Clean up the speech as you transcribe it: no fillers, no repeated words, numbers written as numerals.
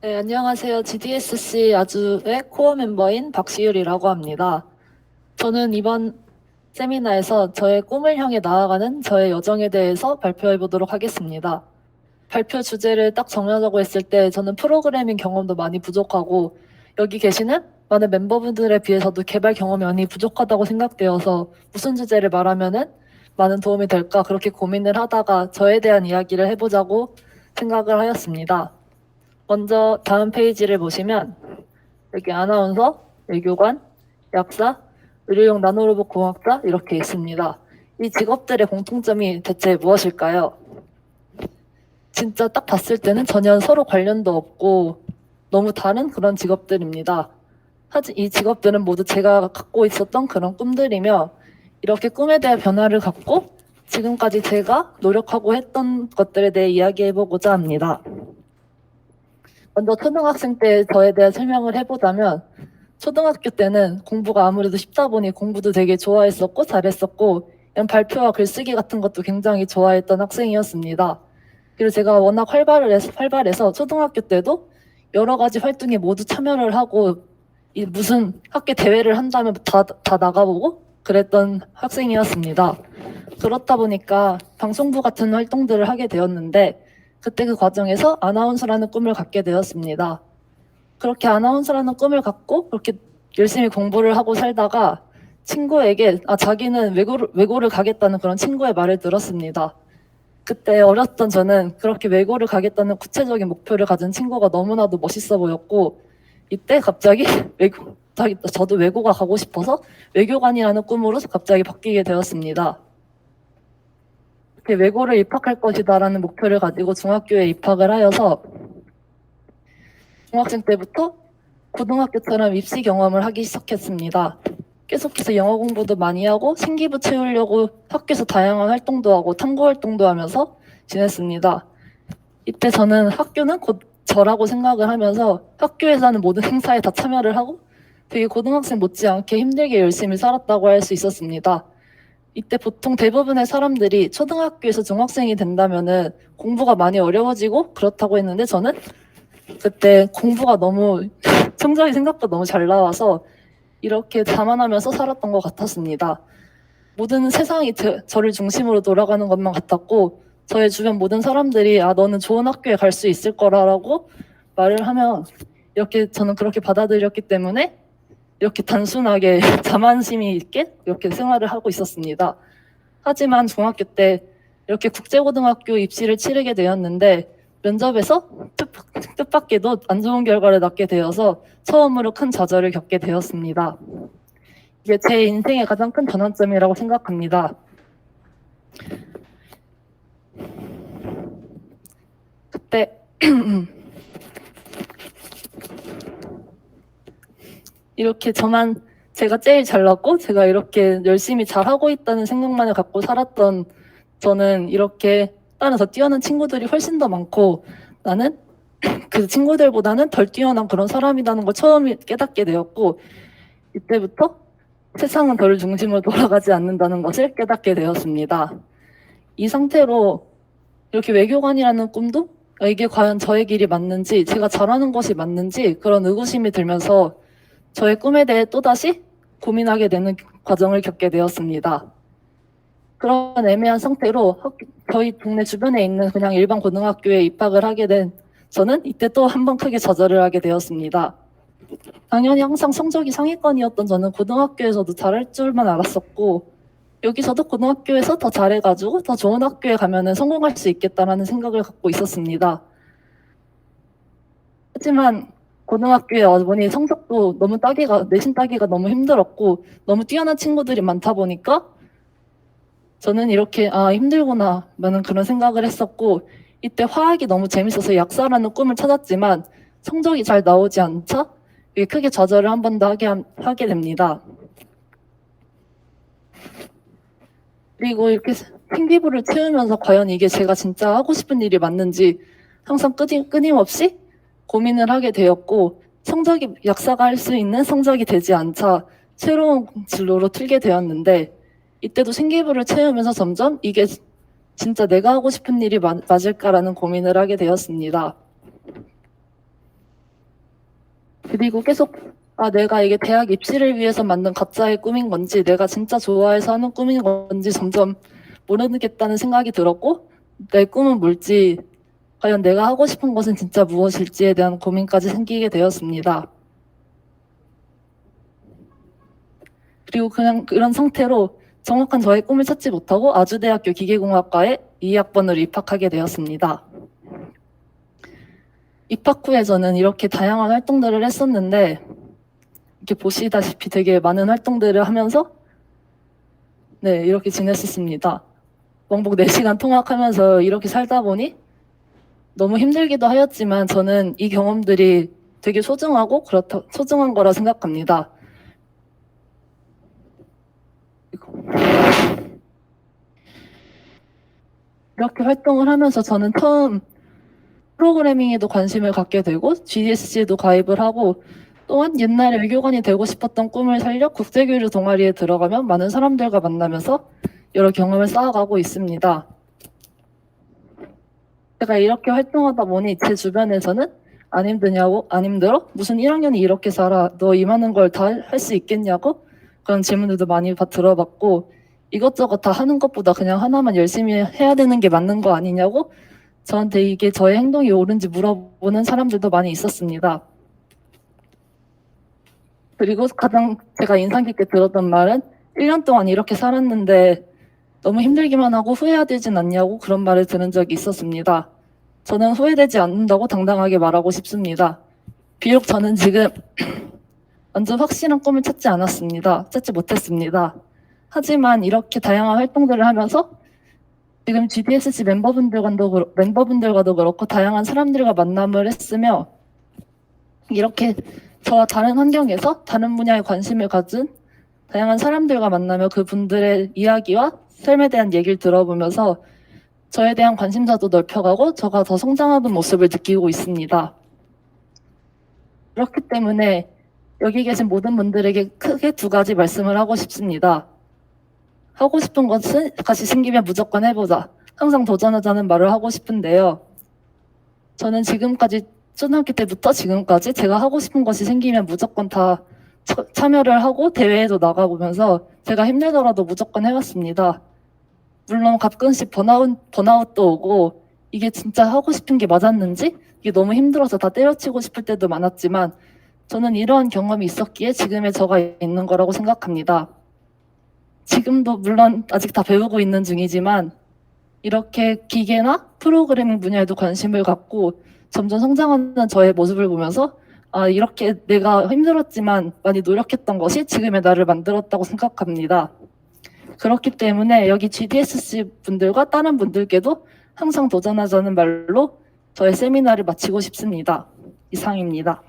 네, 안녕하세요. GDSC 아주의 코어 멤버인 박시율이라고 합니다. 저는 이번 세미나에서 저의 꿈을 향해 나아가는 저의 여정에 대해서 발표해 보도록 하겠습니다. 발표 주제를 딱 정하자고 했을 때 저는 프로그래밍 경험도 많이 부족하고 여기 계시는 많은 멤버분들에 비해서도 개발 경험이 많이 부족하다고 생각되어서 무슨 주제를 말하면은 많은 도움이 될까 그렇게 고민을 하다가 저에 대한 이야기를 해보자고 생각을 하였습니다. 먼저 다음 페이지를 보시면 여기 아나운서, 외교관, 약사, 의료용 나노로봇 공학자 이렇게 있습니다. 이 직업들의 공통점이 대체 무엇일까요? 진짜 딱 봤을 때는 전혀 서로 관련도 없고 너무 다른 그런 직업들입니다. 하지만 이 직업들은 모두 제가 갖고 있었던 그런 꿈들이며 이렇게 꿈에 대한 변화를 갖고 지금까지 제가 노력하고 했던 것들에 대해 이야기해보고자 합니다. 먼저 초등학생 때 저에 대해 설명을 해보자면 초등학교 때는 공부가 아무래도 쉽다 보니 공부도 되게 좋아했었고 잘했었고 이런 발표와 글쓰기 같은 것도 굉장히 좋아했던 학생이었습니다. 그리고 제가 워낙 활발해서 초등학교 때도 여러 가지 활동에 모두 참여를 하고 무슨 학교 대회를 한다면 다 나가보고 그랬던 학생이었습니다. 그렇다 보니까 방송부 같은 활동들을 하게 되었는데 그때 그 과정에서 아나운서라는 꿈을 갖게 되었습니다. 그렇게 아나운서라는 꿈을 갖고 그렇게 열심히 공부를 하고 살다가 친구에게 자기는 외고를 가겠다는 그런 친구의 말을 들었습니다. 그때 어렸던 저는 그렇게 외고를 가겠다는 구체적인 목표를 가진 친구가 너무나도 멋있어 보였고 이때 갑자기 저도 외고가 가고 싶어서 외교관이라는 꿈으로 갑자기 바뀌게 되었습니다. 외고를 입학할 것이다라는 목표를 가지고 중학교에 입학을 하여서 중학생 때부터 고등학교처럼 입시 경험을 하기 시작했습니다. 계속해서 영어 공부도 많이 하고 생기부 채우려고 학교에서 다양한 활동도 하고 탐구 활동도 하면서 지냈습니다. 이때 저는 학교는 곧 저라고 생각을 하면서 학교에서 하는 모든 행사에 다 참여를 하고 되게 고등학생 못지않게 힘들게 열심히 살았다고 할 수 있었습니다. 이때 보통 대부분의 사람들이 초등학교에서 중학생이 된다면은 공부가 많이 어려워지고 그렇다고 했는데 저는 그때 공부가 너무 성적이 생각보다 너무 잘 나와서 이렇게 자만하면서 살았던 것 같았습니다. 모든 세상이 저를 중심으로 돌아가는 것만 같았고 저의 주변 모든 사람들이 너는 좋은 학교에 갈 수 있을 거라고 말을 하면 이렇게 저는 그렇게 받아들였기 때문에 이렇게 단순하게 자만심이 있게 이렇게 생활을 하고 있었습니다. 하지만 중학교 때 이렇게 국제고등학교 입시를 치르게 되었는데 면접에서 뜻밖에도 안 좋은 결과를 낳게 되어서 처음으로 큰 좌절을 겪게 되었습니다. 이게 제 인생의 가장 큰 전환점이라고 생각합니다. 그때 이렇게 제가 제일 잘났고 제가 이렇게 열심히 잘하고 있다는 생각만을 갖고 살았던 저는 이렇게 다른 더 뛰어난 친구들이 훨씬 더 많고 나는 그 친구들보다는 덜 뛰어난 그런 사람이라는 걸 처음 깨닫게 되었고 이때부터 세상은 저를 중심으로 돌아가지 않는다는 것을 깨닫게 되었습니다. 이 상태로 이렇게 외교관이라는 꿈도 이게 과연 저의 길이 맞는지 제가 잘하는 것이 맞는지 그런 의구심이 들면서 저의 꿈에 대해 또다시 고민하게 되는 과정을 겪게 되었습니다. 그런 애매한 상태로 저희 동네 주변에 있는 그냥 일반 고등학교에 입학을 하게 된 저는 이때 또 한 번 크게 좌절을 하게 되었습니다. 당연히 항상 성적이 상위권이었던 저는 고등학교에서도 잘할 줄만 알았었고 여기서도 고등학교에서 더 잘해가지고 더 좋은 학교에 가면은 성공할 수 있겠다라는 생각을 갖고 있었습니다. 하지만 고등학교에 와보니 성적도 너무 내신 따기가 너무 힘들었고 너무 뛰어난 친구들이 많다 보니까 저는 이렇게 힘들구나 라는 그런 생각을 했었고 이때 화학이 너무 재밌어서 약사라는 꿈을 찾았지만 성적이 잘 나오지 않자 크게 좌절을 한 번 더 하게 됩니다. 그리고 이렇게 생기부를 채우면서 과연 이게 제가 진짜 하고 싶은 일이 맞는지 항상 끊임없이 고민을 하게 되었고 약사가 할 수 있는 성적이 되지 않자 새로운 진로로 틀게 되었는데 이때도 생기부를 채우면서 점점 이게 진짜 내가 하고 싶은 일이 맞을까라는 고민을 하게 되었습니다. 그리고 계속 내가 이게 대학 입시를 위해서 만든 가짜의 꿈인 건지 내가 진짜 좋아해서 하는 꿈인 건지 점점 모르겠다는 생각이 들었고 내 꿈은 뭘지 과연 내가 하고 싶은 것은 진짜 무엇일지에 대한 고민까지 생기게 되었습니다. 그리고 그냥 그런 상태로 정확한 저의 꿈을 찾지 못하고 아주대학교 기계공학과에 2학번으로 입학하게 되었습니다. 입학 후에 저는 이렇게 다양한 활동들을 했었는데 이렇게 보시다시피 되게 많은 활동들을 하면서 이렇게 지냈었습니다. 왕복 4시간 통학하면서 이렇게 살다 보니 너무 힘들기도 하였지만 저는 이 경험들이 되게 소중한 거라 생각합니다. 이렇게 활동을 하면서 저는 처음 프로그래밍에도 관심을 갖게 되고 GDSC에도 가입을 하고 또한 옛날에 외교관이 되고 싶었던 꿈을 살려 국제교류 동아리에 들어가며 많은 사람들과 만나면서 여러 경험을 쌓아가고 있습니다. 제가 이렇게 활동하다 보니 제 주변에서는 안 힘들어? 무슨 1학년이 이렇게 살아? 너 이 많은 걸 다 할 수 있겠냐고? 그런 질문들도 많이 들어봤고 이것저것 다 하는 것보다 그냥 하나만 열심히 해야 되는 게 맞는 거 아니냐고 저한테 이게 저의 행동이 옳은지 물어보는 사람들도 많이 있었습니다. 그리고 가장 제가 인상 깊게 들었던 말은 1년 동안 이렇게 살았는데 너무 힘들기만 하고 후회되진 않냐고 그런 말을 들은 적이 있었습니다. 저는 후회되지 않는다고 당당하게 말하고 싶습니다. 비록 저는 지금 완전 확실한 꿈을 찾지 못했습니다. 하지만 이렇게 다양한 활동들을 하면서 지금 GDSC 멤버분들과도 그렇고 다양한 사람들과 만남을 했으며 이렇게 저와 다른 환경에서 다른 분야에 관심을 가진 다양한 사람들과 만나며 그분들의 이야기와 삶에 대한 얘기를 들어보면서 저에 대한 관심사도 넓혀가고 저가 더 성장하는 모습을 느끼고 있습니다. 그렇기 때문에 여기 계신 모든 분들에게 크게 2가지 말씀을 하고 싶습니다. 하고 싶은 것은 다시 생기면 무조건 해보자. 항상 도전하자는 말을 하고 싶은데요. 저는 초등학교 때부터 지금까지 제가 하고 싶은 것이 생기면 무조건 다 참여를 하고 대회에도 나가보면서 제가 힘들더라도 무조건 해왔습니다. 물론 가끔씩 번아웃도 오고 이게 진짜 하고 싶은 게 맞았는지 이게 너무 힘들어서 다 때려치고 싶을 때도 많았지만 저는 이러한 경험이 있었기에 지금의 저가 있는 거라고 생각합니다. 지금도 물론 아직 다 배우고 있는 중이지만 이렇게 기계나 프로그래밍 분야에도 관심을 갖고 점점 성장하는 저의 모습을 보면서 이렇게 내가 힘들었지만 많이 노력했던 것이 지금의 나를 만들었다고 생각합니다. 그렇기 때문에 여기 GDSC 분들과 다른 분들께도 항상 도전하자는 말로 저의 세미나를 마치고 싶습니다. 이상입니다.